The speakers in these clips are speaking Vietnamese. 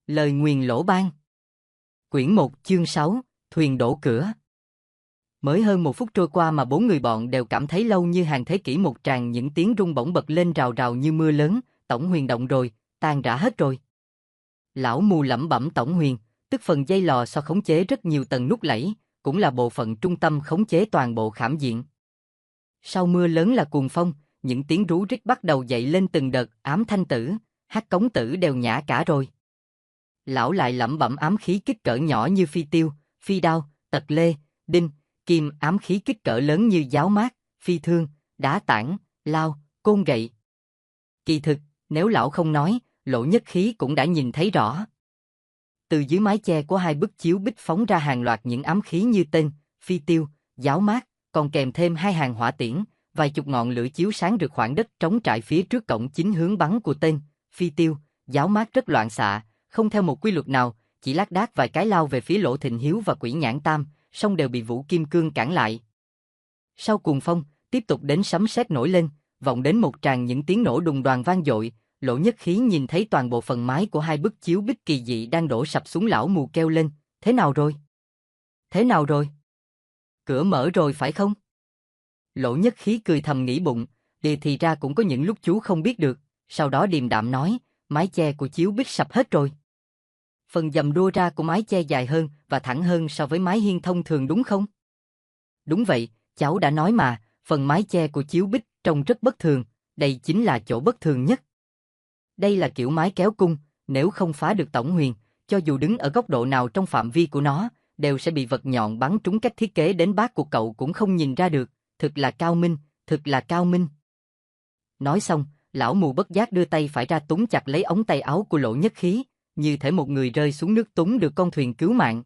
Lời nguyền lỗ ban. Quyển 1 chương 6, thuyền đổ cửa. Mới hơn 1 phút trôi qua mà 4 người bọn đều cảm thấy lâu như hàng thế kỷ một tràng những tiếng rung bỗng bật lên rào rào như mưa lớn, tổng huyền động rồi, tan rã hết rồi. Lão mù lẩm bẩm tổng huyền, tức phần dây lò xo khống chế rất nhiều tầng nút lẫy, cũng là bộ phận trung tâm khống chế toàn bộ khảm diện. Sau mưa lớn là cuồng phong, những tiếng rú rít bắt đầu dậy lên từng đợt, ám thanh tử, hắc cống tử đều nhả cả rồi. Lão lại lẩm bẩm ám khí kích cỡ nhỏ như phi tiêu, phi đao, tật lê, đinh, kim, ám khí kích cỡ lớn như giáo mát, phi thương, đá tảng, lao, côn gậy. Kỳ thực, nếu lão không nói, Lỗ Nhất Khí cũng đã nhìn thấy rõ. Từ dưới mái che của hai bức chiếu bích phóng ra hàng loạt những ám khí như tên, phi tiêu, giáo mát, còn kèm thêm 2 hàng hỏa tiễn, vài chục ngọn lửa chiếu sáng rực khoảng đất trống trại phía trước cổng chính hướng bắn của tên, phi tiêu, giáo mát rất loạn xạ, không theo một quy luật nào, chỉ lác đác vài cái lao về phía Lỗ Thịnh Hiếu và Quỷ Nhãn Tam, song đều bị Vũ Kim Cương cản lại. Sau cuồng phong, tiếp tục đến sấm sét nổi lên, vọng đến một tràng những tiếng nổ đùng đoàng vang dội. Lỗ Nhất Khí nhìn thấy toàn bộ phần mái của hai bức chiếu bích kỳ dị đang đổ sập xuống. Lão mù kêu lên, thế nào rồi? Thế nào rồi? Cửa mở rồi phải không? Lỗ Nhất Khí cười thầm nghĩ bụng, thì ra cũng có những lúc chú không biết được, sau đó điềm đạm nói, mái che của chiếu bích sập hết rồi. Phần dầm đua ra của mái che dài hơn và thẳng hơn so với mái hiên thông thường đúng không? Đúng vậy, cháu đã nói mà, phần mái che của chiếu bích trông rất bất thường, đây chính là chỗ bất thường nhất. Đây là kiểu mái kéo cung, nếu không phá được tổng huyền, cho dù đứng ở góc độ nào trong phạm vi của nó, đều sẽ bị vật nhọn bắn trúng. Cách thiết kế đến bác của cậu cũng không nhìn ra được, thực là cao minh, thực là cao minh. Nói xong, lão mù bất giác đưa tay phải ra túm chặt lấy ống tay áo của Lỗ Nhất Khí, như thể một người rơi xuống nước túm được con thuyền cứu mạng.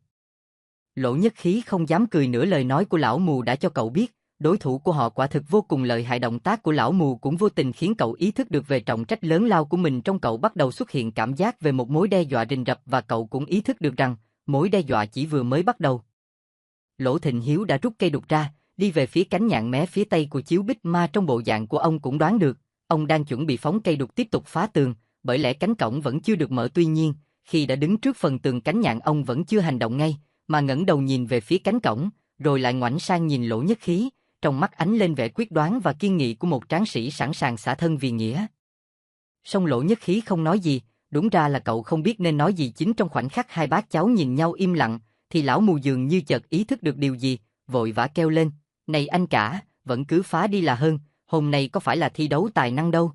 Lỗ Nhất Khí không dám cười nữa, lời nói của lão mù đã cho cậu biết, đối thủ của họ quả thực vô cùng lợi hại. Động tác của lão mù cũng vô tình khiến cậu ý thức được về trọng trách lớn lao của mình. Trong cậu bắt đầu xuất hiện cảm giác về một mối đe dọa rình rập và cậu cũng ý thức được rằng mối đe dọa chỉ vừa mới bắt đầu. Lỗ Thịnh Hiếu đã rút cây đục ra, đi về phía cánh nhạn mé phía tây của chiếu bích ma. Trong bộ dạng của ông cũng đoán được, ông đang chuẩn bị phóng cây đục tiếp tục phá tường, bởi lẽ cánh cổng vẫn chưa được mở. Tuy nhiên, khi đã đứng trước phần tường cánh nhạn, ông vẫn chưa hành động ngay, mà ngẩng đầu nhìn về phía cánh cổng, rồi lại ngoảnh sang nhìn Lỗ Nhất Khí, trong mắt ánh lên vẻ quyết đoán và kiên nghị của một tráng sĩ sẵn sàng xả thân vì nghĩa. Song Lỗ Nhất Khí không nói gì, đúng ra là cậu không biết nên nói gì. Chính trong khoảnh khắc hai bác cháu nhìn nhau im lặng, thì lão mù dường như chợt ý thức được điều gì, vội vã kêu lên, này anh cả, vẫn cứ phá đi là hơn, hôm nay có phải là thi đấu tài năng đâu.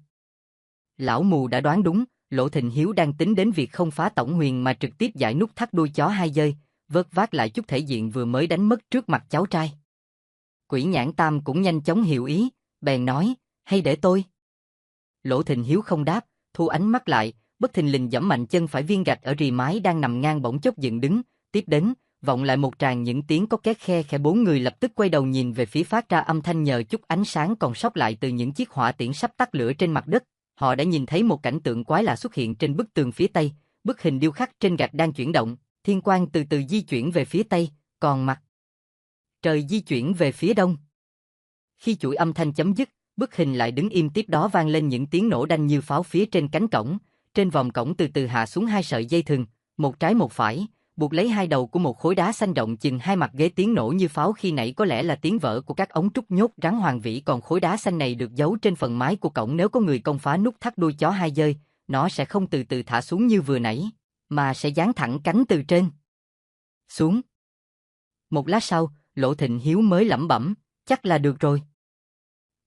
Lão mù đã đoán đúng, Lỗ Thịnh Hiếu đang tính đến việc không phá tổng huyền mà trực tiếp giải nút thắt đuôi chó 2 giây, vớt vát lại chút thể diện vừa mới đánh mất trước mặt cháu trai. Quỷ Nhãn Tam cũng nhanh chóng hiểu ý, bèn nói, hay để tôi. Lỗ Thịnh Hiếu không đáp, thu ánh mắt lại, bất thình lình giẫm mạnh chân phải viên gạch ở rì mái đang nằm ngang bỗng chốc dựng đứng, tiếp đến, vọng lại một tràng những tiếng có két khe khẽ. 4 người lập tức quay đầu nhìn về phía phát ra âm thanh. Nhờ chút ánh sáng còn sót lại từ những chiếc hỏa tiễn sắp tắt lửa trên mặt đất, họ đã nhìn thấy một cảnh tượng quái lạ xuất hiện trên bức tường phía tây. Bức hình điêu khắc trên gạch đang chuyển động, thiên quang từ từ di chuyển về phía tây, còn mặt trời di chuyển về phía đông. Khi chuỗi âm thanh chấm dứt, bức hình lại đứng im, tiếp đó vang lên những tiếng nổ đanh như pháo phía trên cánh cổng. Trên vòm cổng từ từ hạ xuống 2 sợi dây thừng, một trái một phải, buộc lấy 2 đầu của một khối đá xanh rộng chừng 2 mặt ghế. Tiếng nổ như pháo khi nãy có lẽ là tiếng vỡ của các ống trúc nhốt rắn hoàng vĩ, còn khối đá xanh này được giấu trên phần mái của cổng. Nếu có người công phá nút thắt đuôi chó 2 giây, nó sẽ không từ từ thả xuống như vừa nãy, mà sẽ giáng thẳng cánh từ trên xuống. Một lát sau, Lỗ Thịnh Hiếu mới lẩm bẩm, chắc là được rồi.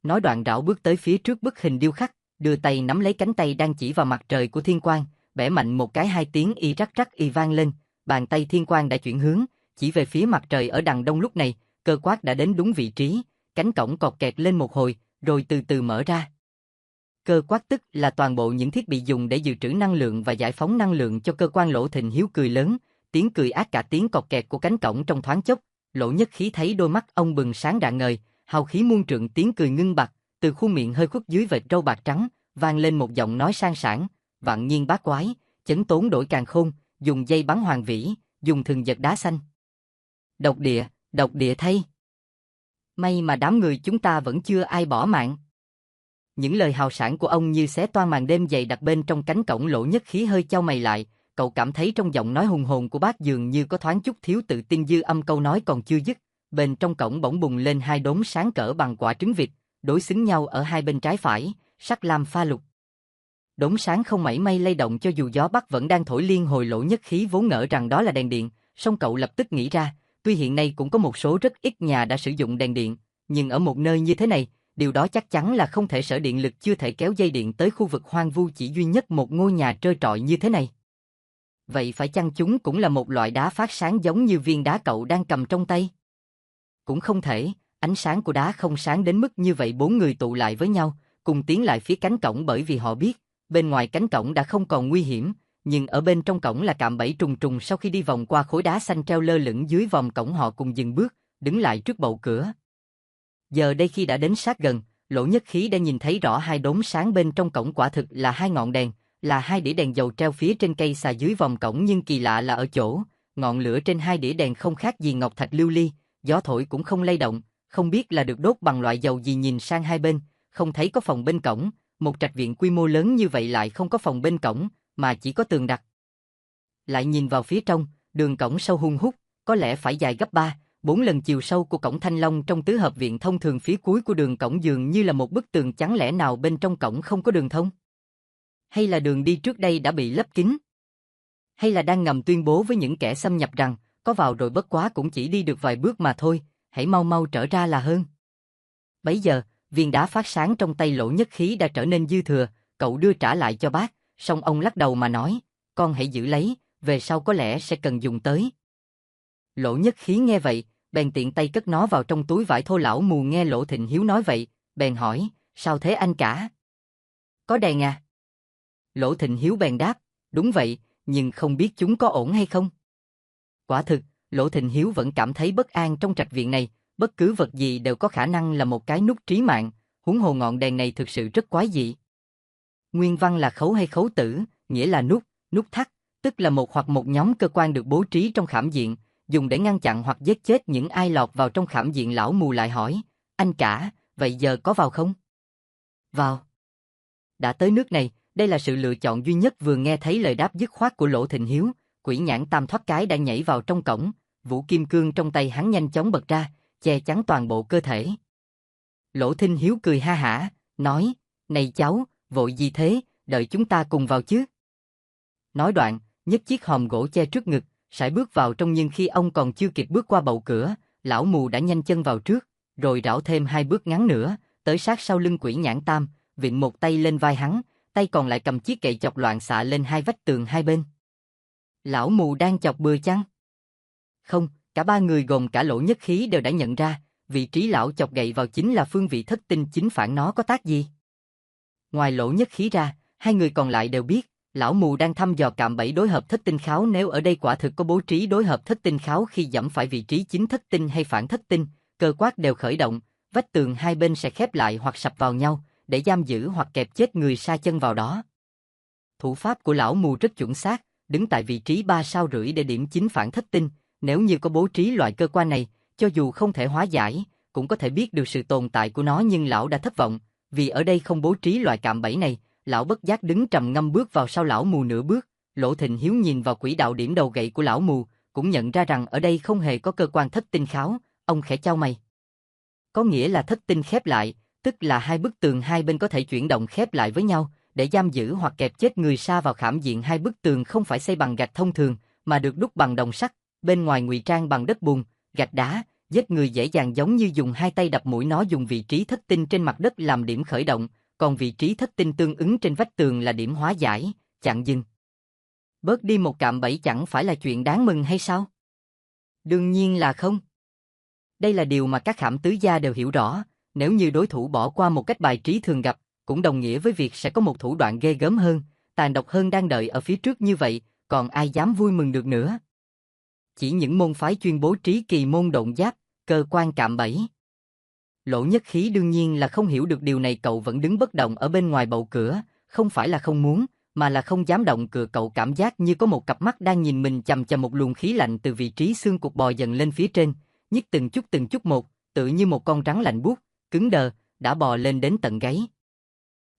Nói đoạn rảo bước tới phía trước bức hình điêu khắc, đưa tay nắm lấy cánh tay đang chỉ vào mặt trời của thiên quang, bẻ mạnh một cái. 2 tiếng y rắc rắc y vang lên, bàn tay thiên quang đã chuyển hướng, chỉ về phía mặt trời ở đằng đông. Lúc này, cơ quát đã đến đúng vị trí, cánh cổng cọt kẹt lên một hồi, rồi từ từ mở ra. Cơ quát tức là toàn bộ những thiết bị dùng để dự trữ năng lượng và giải phóng năng lượng cho cơ quan. Lỗ Thịnh Hiếu cười lớn, tiếng cười ác cả tiếng cọt kẹt của cánh cổng. Trong thoáng chốc, Lỗ Nhất Khí thấy đôi mắt ông bừng sáng rạng ngời, hào khí muôn trượng. Tiếng cười ngưng bặt, từ khuôn miệng hơi khuất dưới vệt râu bạc trắng, vang lên một giọng nói sang sảng, vạn nhiên bát quái, chấn tốn đổi càn khôn, dùng dây bắn hoàng vĩ, dùng thừng giật đá xanh. Độc địa thay. May mà đám người chúng ta vẫn chưa ai bỏ mạng. Những lời hào sảng của ông như xé toang màn đêm dày đặc bên trong cánh cổng. Lỗ Nhất Khí hơi chau mày lại, cậu cảm thấy trong giọng nói hùng hồn của bác dường như có thoáng chút thiếu tự tin dư âm. Câu nói còn chưa dứt, bên trong cổng bỗng bùng lên hai đốm sáng cỡ bằng quả trứng vịt, đối xứng nhau ở hai bên trái phải, sắc lam pha lục. Đốm sáng không mảy may lay động cho dù gió bắc vẫn đang thổi liên hồi. Lỗ Nhất Khí vốn ngỡ rằng đó là đèn điện, song cậu lập tức nghĩ ra, tuy hiện nay cũng có một số rất ít nhà đã sử dụng đèn điện, nhưng ở một nơi như thế này, điều đó chắc chắn là không thể. Sở điện lực chưa thể kéo dây điện tới khu vực hoang vu chỉ duy nhất một ngôi nhà trơ trọi như thế này. Vậy phải chăng chúng cũng là một loại đá phát sáng giống như viên đá cậu đang cầm trong tay? Cũng không thể, ánh sáng của đá không sáng đến mức như vậy. Bốn người tụ lại với nhau, cùng tiến lại phía cánh cổng bởi vì họ biết, bên ngoài cánh cổng đã không còn nguy hiểm, nhưng ở bên trong cổng là cạm bẫy trùng trùng. Sau khi đi vòng qua khối đá xanh treo lơ lửng dưới vòm cổng, họ cùng dừng bước, đứng lại trước bậu cửa. Giờ đây khi đã đến sát gần, Lỗ Nhất Khí đã nhìn thấy rõ hai đốm sáng bên trong cổng. Quả thực là hai ngọn đèn, là hai đĩa đèn dầu treo phía trên cây xà dưới vòm cổng, nhưng kỳ lạ là ở chỗ, ngọn lửa trên hai đĩa đèn không khác gì ngọc thạch lưu ly, gió thổi cũng không lay động, không biết là được đốt bằng loại dầu gì. Nhìn sang hai bên, không thấy có phòng bên cổng, một trạch viện quy mô lớn như vậy lại không có phòng bên cổng, mà chỉ có tường đặc. Lại nhìn vào phía trong, đường cổng sâu hun hút, có lẽ phải dài gấp 3-4 lần chiều sâu của cổng Thanh Long trong tứ hợp viện thông thường. Phía cuối của đường cổng dường như là một bức tường trắng, lẽ nào bên trong cổng không có đường thông? Hay là đường đi trước đây đã bị lấp kín? Hay là đang ngầm tuyên bố với những kẻ xâm nhập rằng, có vào rồi bất quá cũng chỉ đi được vài bước mà thôi, hãy mau mau trở ra là hơn. Bấy giờ, viên đá phát sáng trong tay Lỗ Nhất Khí đã trở nên dư thừa, cậu đưa trả lại cho bác, song ông lắc đầu mà nói, con hãy giữ lấy, về sau có lẽ sẽ cần dùng tới. Lỗ Nhất Khí nghe vậy, bèn tiện tay cất nó vào trong túi vải thô. Lão mù nghe Lỗ Thịnh Hiếu nói vậy, bèn hỏi, sao thế anh cả? Có đèn à? Lỗ Thịnh Hiếu bèn đáp, đúng vậy, nhưng không biết chúng có ổn hay không? Quả thực, Lỗ Thịnh Hiếu vẫn cảm thấy bất an. Trong trạch viện này, bất cứ vật gì đều có khả năng là một cái nút trí mạng, huống hồ ngọn đèn này thực sự rất quái dị. Nguyên văn là khấu hay khấu tử, nghĩa là nút, nút thắt, tức là một hoặc một nhóm cơ quan được bố trí trong khảm diện, dùng để ngăn chặn hoặc giết chết những ai lọt vào trong khảm diện. Lão mù lại hỏi, anh cả, vậy giờ có vào không? Vào. Đã tới nước này, đây là sự lựa chọn duy nhất. Vừa nghe thấy lời đáp dứt khoát của Lỗ Thịnh Hiếu, Quỷ Nhãn Tam thoát cái đã nhảy vào trong cổng, vũ kim cương trong tay hắn nhanh chóng bật ra, che chắn toàn bộ cơ thể. Lỗ Thịnh Hiếu cười ha hả, nói, này cháu, vội gì thế, đợi chúng ta cùng vào chứ. Nói đoạn, nhấc chiếc hòm gỗ che trước ngực, sải bước vào trong. Nhưng khi ông còn chưa kịp bước qua bậu cửa, lão mù đã nhanh chân vào trước, rồi rảo thêm hai bước ngắn nữa, tới sát sau lưng Quỷ Nhãn Tam, vịn một tay lên vai hắn, tay còn lại cầm chiếc kệ chọc loạn xạ lên hai vách tường hai bên. Lão mù đang chọc bừa chăng? Không, cả ba người gồm cả Lỗ Nhất Khí đều đã nhận ra, vị trí lão chọc gậy vào chính là phương vị thất tinh chính phản. Nó có tác gì? Ngoài Lỗ Nhất Khí ra, hai người còn lại đều biết, lão mù đang thăm dò cạm bẫy đối hợp thất tinh kháo. Nếu ở đây quả thực có bố trí đối hợp thất tinh kháo, khi dẫm phải vị trí chính thất tinh hay phản thất tinh, cơ quát đều khởi động, vách tường hai bên sẽ khép lại hoặc sập vào nhau, để giam giữ hoặc kẹp chết người sa chân vào đó. Thủ pháp của lão mù rất chuẩn xác, đứng tại vị trí 3,5 sao để điểm chính phản thất tinh. Nếu như có bố trí loại cơ quan này, cho dù không thể hóa giải, cũng có thể biết được sự tồn tại của nó. Nhưng lão đã thất vọng, vì ở đây không bố trí loại cạm bẫy này. Lão bất giác đứng trầm ngâm bước vào sau lão mù nửa bước. Lỗ Thịnh Hiếu nhìn vào quỹ đạo điểm đầu gậy của lão mù, cũng nhận ra rằng ở đây không hề có cơ quan thất tinh kháo. Ông khẽ chau mày. Có nghĩa là thất tinh khép lại, tức là hai bức tường hai bên có thể chuyển động khép lại với nhau, để giam giữ hoặc kẹp chết người sa vào khảm diện. Hai bức tường không phải xây bằng gạch thông thường, mà được đúc bằng đồng sắt, bên ngoài ngụy trang bằng đất bùn, gạch đá. Giết người dễ dàng giống như dùng hai tay đập mũi. Nó dùng vị trí thất tinh trên mặt đất làm điểm khởi động, còn vị trí thất tinh tương ứng trên vách tường là điểm hóa giải, chặn dừng. Bớt đi một cạm bẫy chẳng phải là chuyện đáng mừng hay sao? Đương nhiên là không. Đây là điều mà các khảm tứ gia đều hiểu rõ. Nếu như đối thủ bỏ qua một cách bài trí thường gặp, cũng đồng nghĩa với việc sẽ có một thủ đoạn ghê gớm hơn, tàn độc hơn đang đợi ở phía trước. Như vậy, còn ai dám vui mừng được nữa? Chỉ những môn phái chuyên bố trí kỳ môn độn giáp, cơ quan cạm bẫy. Lỗ Nhất Khí đương nhiên là không hiểu được điều này. Cậu vẫn đứng bất động ở bên ngoài bậu cửa, không phải là không muốn, mà là không dám động cửa. Cậu cảm giác như có một cặp mắt đang nhìn mình chằm chằm. Một luồng khí lạnh từ vị trí xương cụt bò dần lên phía trên, nhích từng chút một, tự như một con rắn lạnh buốt, cứng đờ, đã bò lên đến tận gáy.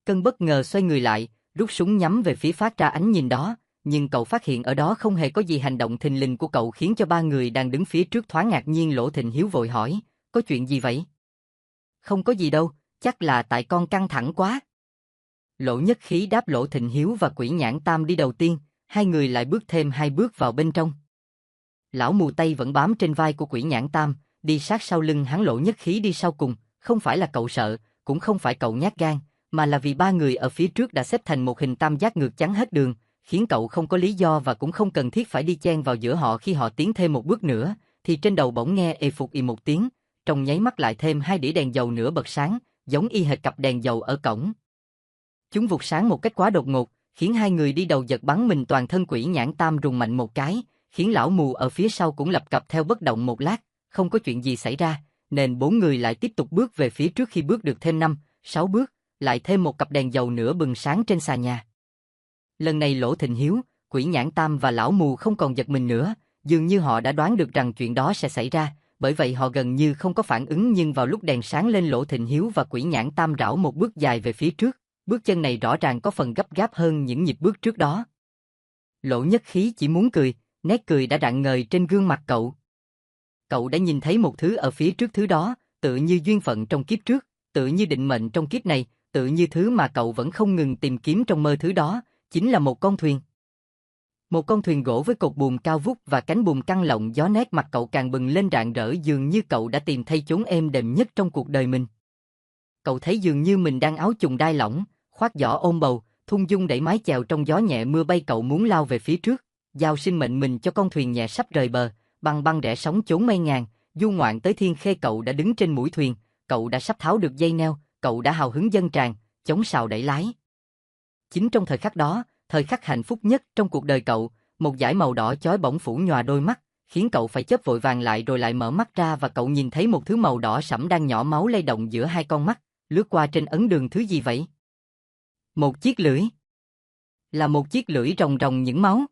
Cơn bất ngờ xoay người lại, rút súng nhắm về phía phát ra ánh nhìn đó, nhưng cậu phát hiện ở đó không hề có gì. Hành động thình lình của cậu khiến cho ba người đang đứng phía trước thoáng ngạc nhiên. Lỗ Thịnh Hiếu vội hỏi, có chuyện gì vậy? Không có gì đâu, chắc là tại con căng thẳng quá. Lỗ Nhất Khí đáp. Lỗ Thịnh Hiếu và Quỷ Nhãn Tam đi đầu tiên, hai người lại bước thêm 2 bước vào bên trong. Lão mù tay vẫn bám trên vai của Quỷ Nhãn Tam, đi sát sau lưng hắn. Lỗ Nhất Khí đi sau cùng, không phải là cậu sợ, cũng không phải cậu nhát gan, mà là vì ba người ở phía trước đã xếp thành một hình tam giác ngược chắn hết đường, khiến cậu không có lý do và cũng không cần thiết phải đi chen vào giữa họ. Khi họ tiến thêm một bước nữa, thì trên đầu bỗng nghe ì phục ì một tiếng, trong nháy mắt lại thêm 2 đĩa đèn dầu nữa bật sáng, giống y hệt cặp đèn dầu ở cổng. Chúng vụt sáng một cách quá đột ngột, khiến hai người đi đầu giật bắn mình. Toàn thân Quỷ Nhãn Tam rùng mạnh một cái, khiến lão mù ở phía sau cũng lập cập theo bất động. Một lát, không có chuyện gì xảy ra, nên 4 người lại tiếp tục bước về phía trước. Khi bước được thêm 5, 6 bước, lại thêm một cặp đèn dầu nữa bừng sáng trên xà nhà. Lần này Lỗ Thịnh Hiếu, Quỷ Nhãn Tam và lão mù không còn giật mình nữa, dường như họ đã đoán được rằng chuyện đó sẽ xảy ra, bởi vậy họ gần như không có phản ứng. Nhưng vào lúc đèn sáng lên, Lỗ Thịnh Hiếu và Quỷ Nhãn Tam rảo một bước dài về phía trước, bước chân này rõ ràng có phần gấp gáp hơn những nhịp bước trước đó. Lỗ Nhất Khí chỉ muốn cười, nét cười đã rạng ngời trên gương mặt cậu. Cậu đã nhìn thấy một thứ ở phía trước. Thứ đó, tự như duyên phận trong kiếp trước, tự như định mệnh trong kiếp này, tự như thứ mà cậu vẫn không ngừng tìm kiếm trong mơ. Thứ đó, chính là một con thuyền. Một con thuyền gỗ với cột buồm cao vút và cánh buồm căng lộng gió. Nét mặt cậu càng bừng lên rạng rỡ, dường như cậu đã tìm thấy chốn êm đềm nhất trong cuộc đời mình. Cậu thấy dường như mình đang áo chùng đai lỏng, khoác giỏ ôm bầu, thung dung đẩy mái chèo trong gió nhẹ mưa bay. Cậu muốn lao về phía trước, giao sinh mệnh mình cho con thuyền nhẹ sắp rời bờ, băng băng rẽ sóng chốn mây ngàn, du ngoạn tới thiên khê. Cậu đã đứng trên mũi thuyền, cậu đã sắp tháo được dây neo, cậu đã hào hứng dâng tràn, chống sào đẩy lái. Chính trong thời khắc đó, thời khắc hạnh phúc nhất trong cuộc đời cậu, một dải màu đỏ chói bỗng phủ nhòa đôi mắt, khiến cậu phải chớp vội vàng lại rồi lại mở mắt ra, và cậu nhìn thấy một thứ màu đỏ sẫm đang nhỏ máu lay động giữa hai con mắt, lướt qua trên ấn đường. Thứ gì vậy? Một chiếc lưỡi. Là một chiếc lưỡi ròng ròng những máu.